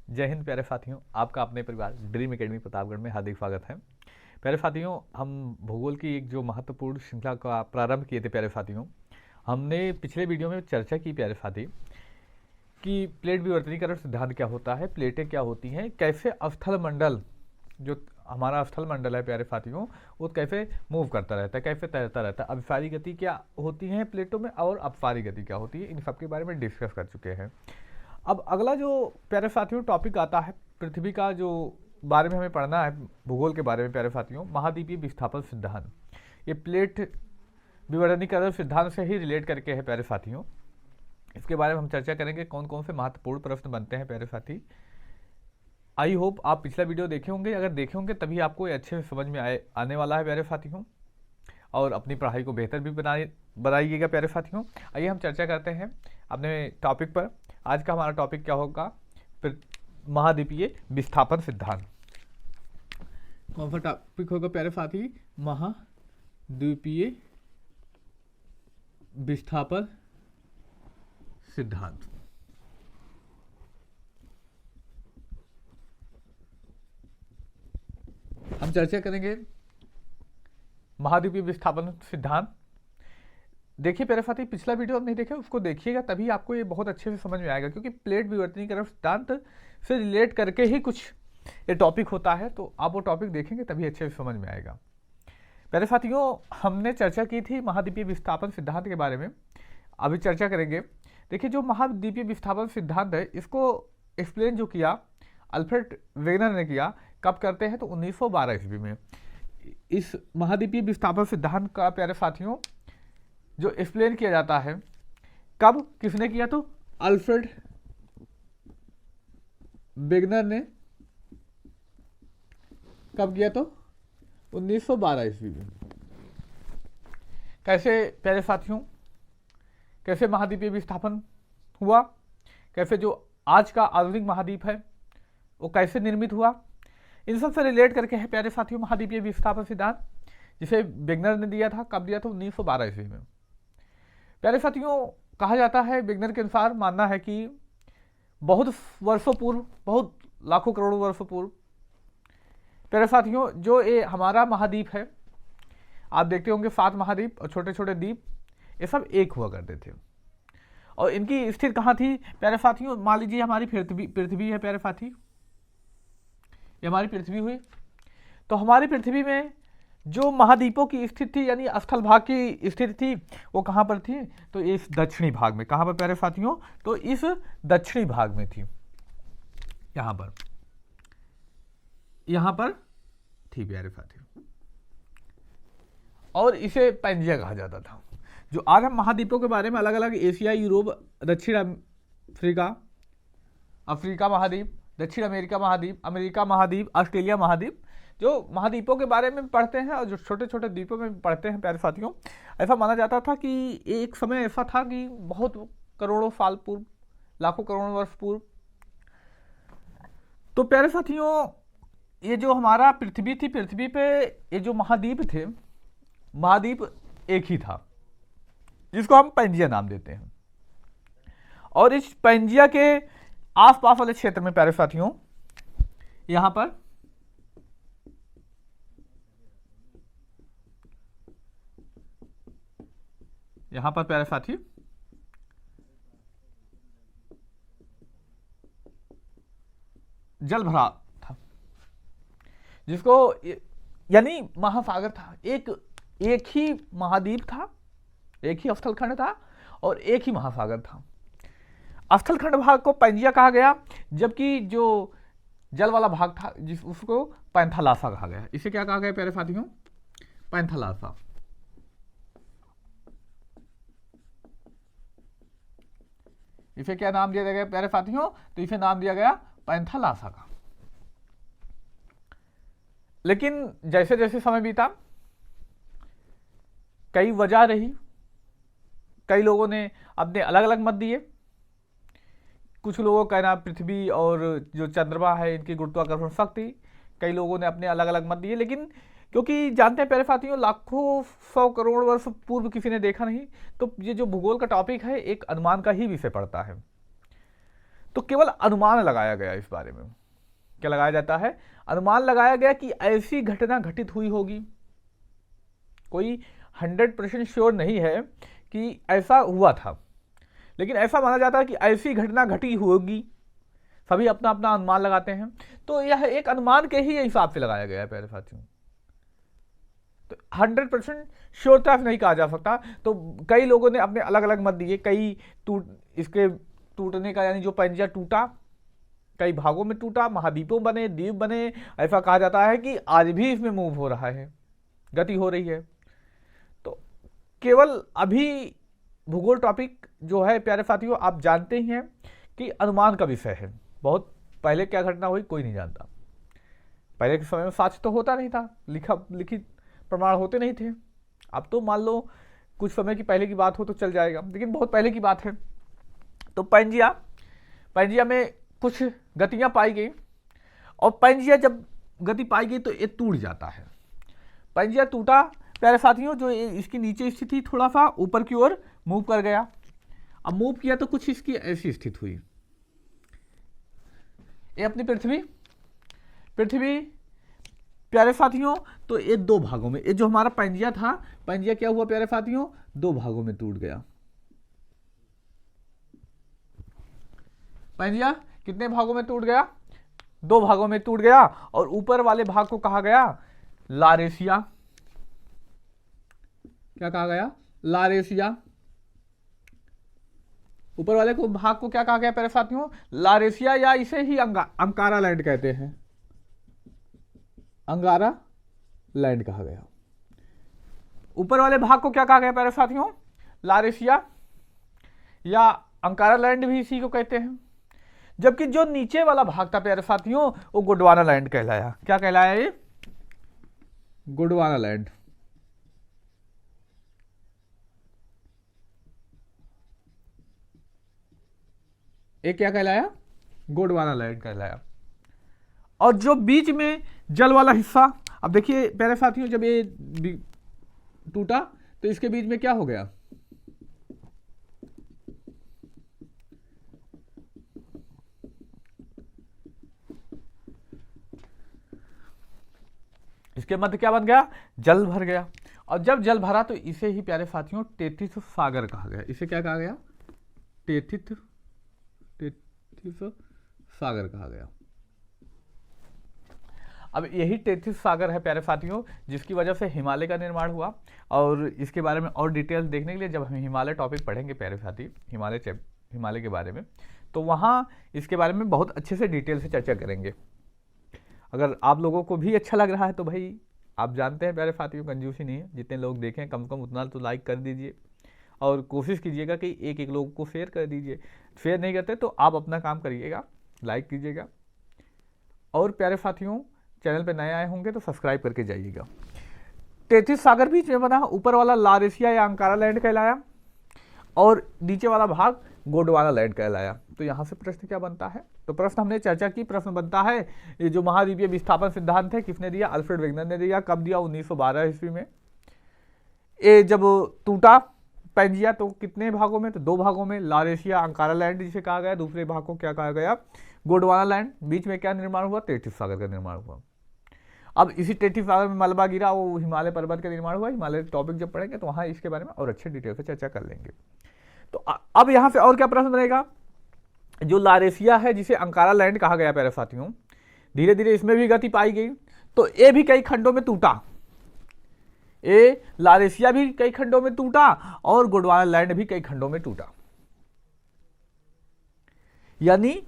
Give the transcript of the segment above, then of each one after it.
जय हिंद प्यारे साथियों, आपका अपने परिवार ड्रीम एकेडमी प्रतापगढ़ में हार्दिक स्वागत है। प्यारे साथियों, हम भूगोल की एक जो महत्वपूर्ण श्रृंखला का प्रारंभ किए थे प्यारे साथियों। हमने पिछले वीडियो में चर्चा की प्यारे साथी कि प्लेट विवर्तनीकरण सिद्धांत क्या होता है, प्लेटें क्या होती हैं, कैसे अस्थल मंडल जो हमारा स्थल मंडल है प्यारे साथियों वो कैसे मूव करता रहता है, कैसे तैरता रहता है, अभिसारी गति क्या होती है प्लेटों में और अपसारी गति क्या होती है, इन सब के बारे में डिस्कस कर चुके हैं। अब अगला जो प्यारे साथियों टॉपिक आता है पृथ्वी का, जो बारे में हमें पढ़ना है भूगोल के बारे में प्यारे साथियों, महाद्वीपीय विस्थापन सिद्धांत। ये प्लेट विवर्तनीकरण सिद्धांत से ही रिलेट करके है प्यारे साथियों। इसके बारे में हम चर्चा करेंगे, कौन कौन से महत्वपूर्ण प्रश्न बनते हैं प्यारे साथी। आई होप आप पिछला वीडियो देखे होंगे, अगर देखे होंगे तभी आपको ये अच्छे से समझ में आने वाला है प्यारे साथियों, और अपनी पढ़ाई को बेहतर भी बनाइएगा प्यारे साथियों। आइए हम चर्चा करते हैं अपने टॉपिक पर। आज का हमारा टॉपिक क्या होगा, महाद्वीपीय विस्थापन सिद्धांत। कौन सा टॉपिक होगा प्यारे साथी, महाद्वीपीय विस्थापन सिद्धांत। हम चर्चा करेंगे महाद्वीपीय विस्थापन सिद्धांत। देखिए प्यारे साथी, पिछला वीडियो आप नहीं देखे उसको देखिएगा, तभी आपको ये बहुत अच्छे से समझ में आएगा, क्योंकि प्लेट विवर्तनीकरण सिद्धांत से रिलेट करके ही कुछ ये टॉपिक होता है, तो आप वो टॉपिक देखेंगे तभी अच्छे से समझ में आएगा। प्यारे साथियों, हमने चर्चा की थी महाद्वीपीय विस्थापन सिद्धांत के बारे में, अभी चर्चा करेंगे। देखिए, जो महाद्वीपीय विस्थापन सिद्धांत है इसको एक्सप्लेन जो किया अल्फ्रेड वेगनर ने किया, कब करते हैं तो 1912 ईस्वी में। इस महाद्वीपीय विस्थापन सिद्धांत का प्यारे साथियों जो एक्सप्लेन किया जाता है, कब किसने किया तो अल्फ्रेड वेगनर ने कब किया तो 1912 ईस्वी में। कैसे प्यारे साथियों, कैसे महाद्वीपीय विस्थापन हुआ, कैसे जो आज का आधुनिक महाद्वीप है वो कैसे निर्मित हुआ, इन सब से रिलेट करके है प्यारे साथियों महाद्वीपीय विस्थापन सिद्धांत, जिसे वेगनर ने दिया था। कब दिया था, 1912 ईस्वी में। प्यारे साथियों, कहा जाता है वेगनर के अनुसार मानना है कि बहुत वर्षों पूर्व, बहुत लाखों करोड़ों वर्षों पूर्व प्यारे साथियों जो ये हमारा महाद्वीप है, आप देखते होंगे 7 महाद्वीप और छोटे छोटे द्वीप, ये सब एक हुआ करते थे। और इनकी स्थिति कहाँ थी प्यारे साथियों, मान लीजिए हमारी पृथ्वी है प्यारे साथी, ये हमारी पृथ्वी हुई, तो हमारी पृथ्वी में जो महाद्वीपों की स्थिति थी, यानी स्थल भाग की स्थिति थी, वो कहाँ पर थी तो इस दक्षिणी भाग में। कहाँ पर प्यारे साथियों, तो इस दक्षिणी भाग में थी, यहाँ पर थी प्यारे साथियों, और इसे पैंजिया कहा जाता था। जो आज हम महाद्वीपों के बारे में अलग अलग, एशिया, यूरोप, दक्षिण अफ्रीका महाद्वीप, दक्षिण अमेरिका महाद्वीप, अमेरिका महाद्वीप, ऑस्ट्रेलिया महाद्वीप, जो महाद्वीपों के बारे में पढ़ते हैं और जो छोटे छोटे द्वीपों में पढ़ते हैं प्यारे साथियों, ऐसा माना जाता था कि एक समय ऐसा था कि बहुत करोड़ों साल पूर्व, लाखों करोड़ों वर्ष पूर्व, तो प्यारे साथियों ये जो हमारा पृथ्वी थी, पृथ्वी पे ये जो महाद्वीप थे, महाद्वीप एक ही था, जिसको हम पैंजिया नाम देते हैं। और इस पैंजिया के आसपास वाले क्षेत्र में प्यारे साथियों, यहां पर प्यारे साथी जल भरा था, जिसको यानी महासागर था, एक ही महाद्वीप था, एक ही स्थलखंड था और एक ही महासागर था। स्थलखंड भाग को पैंजिया कहा गया, जबकि जो जल वाला भाग था उसको पैंथालासा कहा गया। इसे क्या कहा गया प्यारे साथियों, पैंथालासा। इसे क्या नाम दिया गया प्यारे साथियों, तो इसे नाम दिया गया पैंथालासा का। लेकिन जैसे जैसे समय बीता, कई वजह रही, कई लोगों ने अपने अलग अलग मत दिए। कुछ लोगों का कहना पृथ्वी और जो चंद्रमा है इनकी गुरुत्वाकर्षण शक्ति, कई लोगों ने अपने अलग अलग मत दिए। लेकिन क्योंकि जानते हैं प्यारे साथियों, लाखों 100 करोड़ वर्ष पूर्व किसी ने देखा नहीं, तो ये जो भूगोल का टॉपिक है एक अनुमान का ही विषय पड़ता है। तो केवल अनुमान लगाया गया इस बारे में। क्या लगाया जाता है? अनुमान लगाया गया कि ऐसी घटना घटित हुई होगी। कोई 100% श्योर नहीं है कि ऐसा हुआ था, लेकिन ऐसा माना जाता है कि ऐसी घटना घटी होगी। सभी अपना अपना अनुमान लगाते हैं, तो यह एक अनुमान के ही हिसाब से लगाया गया है प्यारे साथियों। तो 100% श्योरता नहीं कहा जा सकता। तो कई लोगों ने अपने अलग अलग मत दिए। कई इसके टूटने का, यानी जो पंजा टूटा, कई भागों में टूटा, महाद्वीपों बने, द्वीप बने। ऐसा कहा जाता है कि आज भी इसमें मूव हो रहा है, गति हो रही है। तो केवल अभी भूगोल टॉपिक जो है प्यारे साथियों, आप जानते ही हैं कि अनुमान का विषय है। बहुत पहले क्या घटना हुई कोई नहीं जानता। पहले के समय में साक्ष्य तो होता नहीं था, लिखित प्रमाण होते नहीं थे। अब तो मान लो कुछ समय की पहले की बात हो तो चल जाएगा, लेकिन बहुत पहले की बात है। तो पैंजिया में कुछ गतियां पाई गई, और पैंजिया जब गति पाई गई तो ये टूट जाता है। पैंजिया टूटा प्यारे साथियों, जो इसकी नीचे स्थिति थोड़ा सा ऊपर की ओर मूव कर गया। अब मूव किया तो कुछ इसकी ऐसी स्थिति हुई। ये अपनी पृथ्वी प्यारे साथियों, तो ये दो भागों में, ये जो हमारा पैंजिया था, पैंजिया क्या हुआ प्यारे साथियों, दो भागों में टूट गया। पैंजिया कितने भागों में टूट गया? दो भागों में टूट गया। और ऊपर वाले भाग को कहा गया लारेशिया। क्या कहा गया? लारेशिया। ऊपर वाले को भाग को क्या कहा गया प्यारे साथियों? लारेशिया, या इसे ही अंकारा लैंड कहते हैं। अंगारा लैंड कहा गया। ऊपर वाले भाग को क्या कहा गया प्यारे साथियों? लारेशिया या अंकारा लैंड भी इसी को कहते हैं। जबकि जो नीचे वाला भाग था प्यारे साथियों, वो गोंडवाना लैंड कहलाया। क्या कहलाया? ये गोंडवाना लैंड। ये क्या कहलाया? गोंडवाना लैंड कहलाया। और जो बीच में जल वाला हिस्सा, अब देखिए प्यारे साथियों, जब ये टूटा तो इसके बीच में क्या हो गया? इसके मध्य क्या बन गया? जल भर गया। और जब जल भरा तो इसे ही प्यारे साथियों टेथिस सागर कहा गया। इसे क्या कहा गया? टेथिस सागर कहा गया। अब यही टेथिस सागर है प्यारे साथियों, जिसकी वजह से हिमालय का निर्माण हुआ। और इसके बारे में और डिटेल्स देखने के लिए जब हम हिमालय टॉपिक पढ़ेंगे प्यारे साथी, हिमालय के बारे में, तो वहाँ इसके बारे में बहुत अच्छे से डिटेल से चर्चा करेंगे। अगर आप लोगों को भी अच्छा लग रहा है तो भाई आप जानते हैं प्यारे साथियों, कंजूसी नहीं है, जितने लोग देखें कम से कम उतना तो लाइक कर दीजिए, और कोशिश कीजिएगा कि एक एक लोग को शेयर कर दीजिए। शेयर नहीं करते तो आप अपना काम करिएगा, लाइक कीजिएगा। और प्यारे साथियों, चैनल पे नए आए होंगे तो सब्सक्राइब करके जाइएगा। टेथिस सागर बीच में बना, ऊपर वाला लारेशिया या अंकारा लैंड कहलाया, और नीचे वाला भाग गोंडवाना लैंड कहलाया। तो यहाँ से प्रश्न क्या बनता है? तो प्रश्न हमने चर्चा की, प्रश्न बनता है ये जो महाद्वीपीय विस्थापन सिद्धांत है किसने दिया? अल्फ्रेड वेगनर ने दिया। कब दिया? 1912 ईस्वी में। ये जब टूटा पैंजिया तो कितने भागों में? तो दो भागों में, लारेशिया अंकारा लैंड जिसे कहा गया, दूसरे भाग को क्या कहा गया? गोंडवाना लैंड। बीच में क्या निर्माण हुआ? टेथिस सागर का निर्माण हुआ। अब इसी टेथिस सागर में मलबा गिरा, वो हिमालय पर्वत का निर्माण हुआ। हिमालय टॉपिक जब पढ़ेंगे तो वहाँ इसके बारे में और अच्छे डिटेल से चर्चा कर लेंगे। तो अब यहाँ से और क्या प्रश्न बनेगा? जो लारेशिया है जिसे अंकारा लैंड कहा गया प्यारे साथियों, धीरे धीरे इसमें भी गति पाई गई, तो ये भी कई खंडों में टूटा। ये लारेशिया भी कई खंडों में टूटा और गोंडवाना लैंड भी कई खंडों में टूटा। यानी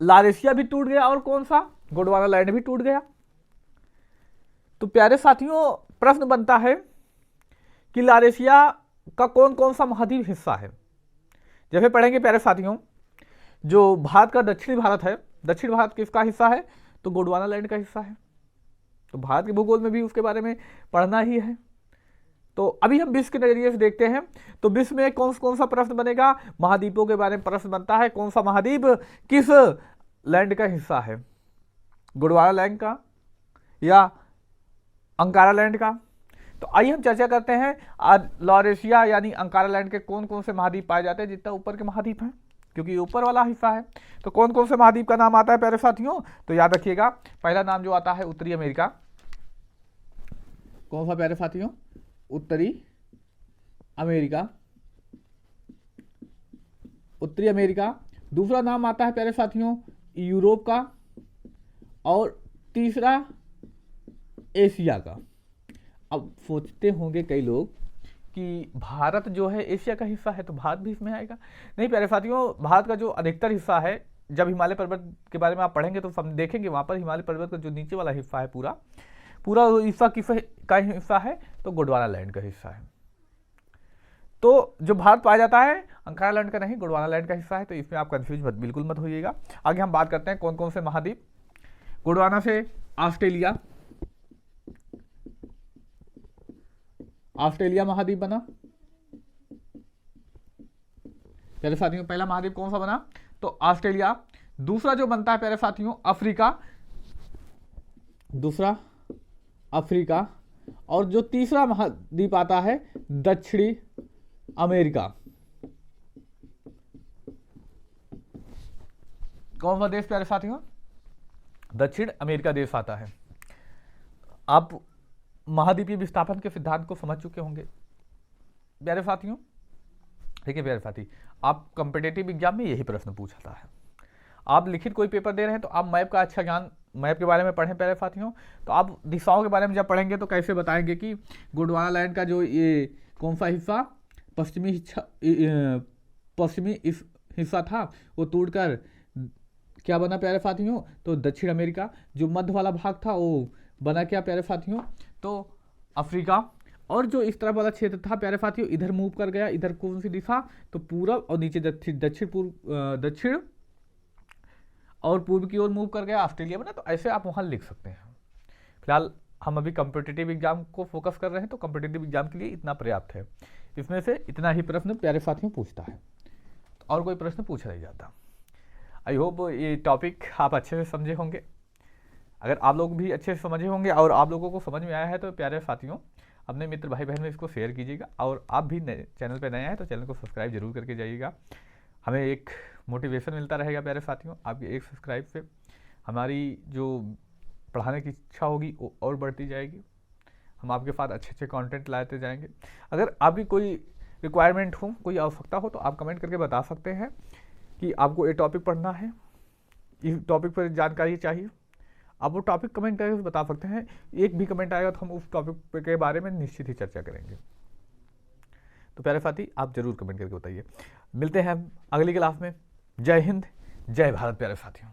लारेशिया भी टूट गया और कौन सा? गोंडवाना लैंड भी टूट गया। तो प्यारे साथियों, प्रश्न बनता है कि लारेशिया का कौन कौन सा महाद्वीप हिस्सा है। जैसे पढ़ेंगे प्यारे साथियों, जो भारत का दक्षिणी भारत है, दक्षिण भारत किसका हिस्सा है? तो गोंडवाना लैंड का हिस्सा है। तो भारत के भूगोल में भी उसके बारे में पढ़ना ही है। तो अभी हम विश्व के नजरिए से देखते हैं। तो विश्व में कौन कौन सा प्रश्न बनेगा? महाद्वीपों के बारे में प्रश्न बनता है। कौन सा महाद्वीप किस लैंड का हिस्सा है? गोंडवाना लैंड का या अंकारा लैंड का? तो आइए हम चर्चा करते हैं। आज लारेशिया यानी अंकारा लैंड के कौन कौन से महाद्वीप पाए जाते हैं, जितना ऊपर के महाद्वीप हैं। क्योंकि ये ऊपर वाला हिस्सा है। तो कौन कौन से महाद्वीप का नाम आता है प्यारे साथियों? तो याद रखिएगा, पहला नाम जो आता है उत्तरी अमेरिका। कौन सा प्यारे साथियों? उत्तरी अमेरिका, उत्तरी अमेरिका। दूसरा नाम आता है प्यारे साथियों यूरोप का, और तीसरा एशिया का। अब सोचते होंगे कई लोग कि भारत जो है एशिया का हिस्सा है, तो भारत भी इसमें आएगा। नहीं प्यारे साथियों, भारत का जो अधिकतर हिस्सा है, जब हिमालय पर्वत के बारे में आप पढ़ेंगे तो हम देखेंगे वहाँ पर हिमालय पर्वत का जो नीचे वाला हिस्सा है पूरा पूरा हिस्सा किस का हिस्सा है? तो गोंडवाना लैंड का हिस्सा है। तो जो भारत पाया जाता है अंकारा लैंड का नहीं, गोंडवाना लैंड का हिस्सा है। तो इसमें आप कंफ्यूज बिल्कुल मत होइएगा। आगे हम बात करते हैं कौन कौन से महाद्वीप। गोंडवाना से ऑस्ट्रेलिया, ऑस्ट्रेलिया महाद्वीप बना प्यारे साथियों। पहला महाद्वीप कौन सा बना? तो ऑस्ट्रेलिया। दूसरा जो बनता है प्यारे साथियों अफ्रीका, दूसरा अफ्रीका। और जो तीसरा महाद्वीप आता है दक्षिणी अमेरिका। कौन सा देश प्यारे साथियों? दक्षिण अमेरिका देश आता है। आप महाद्वीपीय विस्थापन के सिद्धांत को समझ चुके होंगे प्यारे साथियों। देखिए प्यारे साथी, आप कॉम्पिटिटिव एग्जाम में यही प्रश्न पूछता है। आप लिखित कोई पेपर दे रहे हैं तो आप मैप का अच्छा ज्ञान, मैप के बारे में पढ़ें प्यारे साथियों। तो आप दिशाओं के बारे में जब पढ़ेंगे तो कैसे बताएंगे कि गोंडवाना लैंड का जो ये कौन सा हिस्सा पश्चिमी हिस्सा था वो तोड़कर क्या बना प्यारे साथियों? तो दक्षिण अमेरिका। जो मध्य वाला भाग था वो बना क्या प्यारे साथियों? तो अफ्रीका। और जो इस तरफ वाला क्षेत्र था प्यारे साथियों इधर मूव कर गया, इधर कौन सी दिशा? तो पूरब, और नीचे दक्षिण और पूर्व की ओर मूव कर गया, ऑस्ट्रेलिया बना। तो ऐसे आप वहां लिख सकते हैं। फिलहाल हम अभी कॉम्पिटिटिव एग्जाम को फोकस कर रहे हैं, तो कॉम्पिटिटिव एग्जाम के लिए इतना पर्याप्त है। इसमें से इतना ही प्रश्न प्यारे साथियों पूछता है, और कोई प्रश्न पूछा नहीं जाता। आई होप ये टॉपिक आप अच्छे से समझे होंगे। अगर आप लोग भी अच्छे से समझे होंगे और आप लोगों को समझ में आया है तो प्यारे साथियों अपने मित्र भाई बहन में इसको शेयर कीजिएगा। और आप भी चैनल पर नए हैं तो चैनल को सब्सक्राइब जरूर करके जाइएगा। हमें एक मोटिवेशन मिलता रहेगा प्यारे साथियों। आपके एक सब्सक्राइब से हमारी जो पढ़ाने की इच्छा होगी वो और बढ़ती जाएगी। हम आपके साथ अच्छे अच्छे कंटेंट लाते जाएंगे। अगर आपकी कोई रिक्वायरमेंट हो, कोई आवश्यकता हो, तो आप कमेंट करके बता सकते हैं कि आपको ये टॉपिक पढ़ना है, इस टॉपिक पर जानकारी चाहिए। आप वो टॉपिक कमेंट करके बता सकते हैं। एक भी कमेंट आएगा तो हम उस टॉपिक के बारे में निश्चित ही चर्चा करेंगे। तो प्यारे साथी आप जरूर कमेंट करके बताइए। मिलते हैं हम अगली क्लास में। जय हिंद, जय भारत प्यारे साथियों।